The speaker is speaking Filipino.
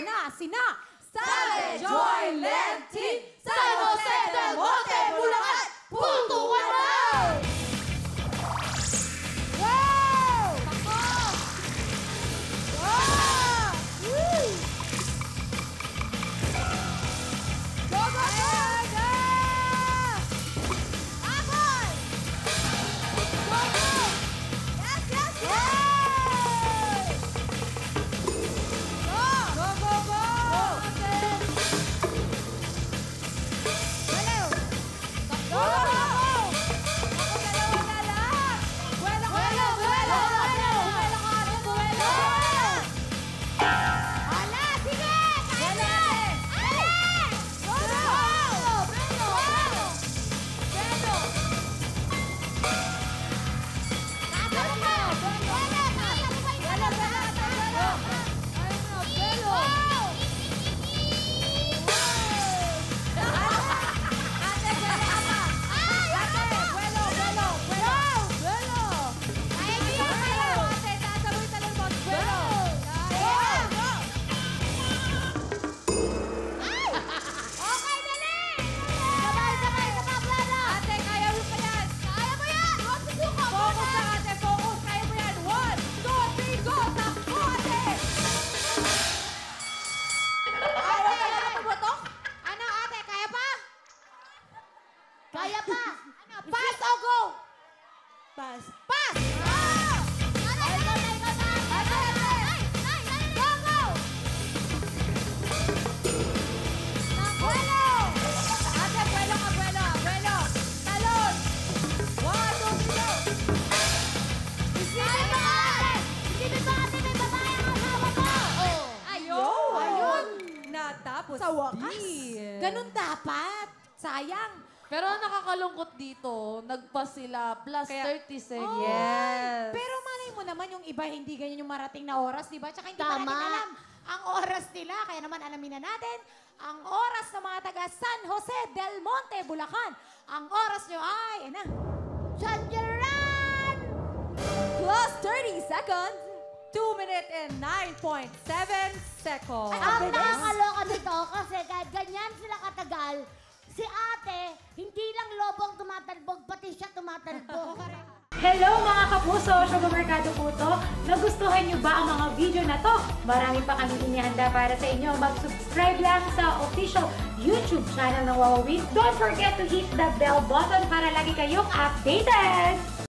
Ayan na, sina Sally Joy Lenti, San Jose del Monte, Bulacan, puntuan lang! Wow! Ako! Wow! Woo! Go, go, go! Abol! Go, go! Yes, yes, yes! Go! Go, go, go! Baliw! Go, go, go! Ako dalawa na lang! Buwelo ka! Buwelo! Buwelo ka! Buwelo! Ala! Sige! Kaya! Ale! Go, go! Belo! Belo! Taas mo! Belo! Taas mo ba yung belo? Belo! Ayun na, belo! Ate, belo ka pa! Ate, belo! Belo! Belo! Belo! Ay, hindi mo belo! Ate, sasabay talon mo. Belo! Go! Go! Okay, dali! Sabay, sabay! Belo! Ate, kaya mo pa yan! Kaya mo yan! Huwag susuko! Focus lang, ate! Focus! Kaya mo yan! 1, 2, 3, go! Takbo, ate! Ate, kaya pa butok? Ano, ate? Kaya pa? Kaya pa! Ano, pass o go? Pass. Pass! Ate, ikaw na, ikaw na! Ate, ate! Go, go! Buwelo! Ate, buwelo ka, buwelo! Buwelo! Talon! 1, 2, 3, go! Isipin mo, ate! Isipin mo, ate! May babae ang asawa mo! Ayun! Ayun! Natapos Sa wakas. din. Ganun dapat. Sayang. Pero ang nakakalungkot dito, nagpa sila plus Kaya- 30 seconds. Yes. Pero malay mo naman yung iba hindi ganyan yung marating na oras, di ba? Tsaka hindi pa Tama. natin alam ang oras nila. Kaya naman alamin na natin ang oras ng mga taga San Jose del Monte, Bulacan. Ang oras nyo ay, Sanjaran! Plus 30 seconds. 2 minutes and 9.7 seconds. Ang nakakaloka nito kasi kahit ganyan sila katagal, si ate, hindi lang lobong tumatalbog, pati siya tumatalbog. Hello mga kapuso! Sugar Mercado po to. Nagustuhan niyo ba ang mga video na to? Marami pa kami inihanda para sa inyo. Mag-subscribe lang sa official YouTube channel ng Wowowin. Don't forget to hit the bell button para lagi kayong updated!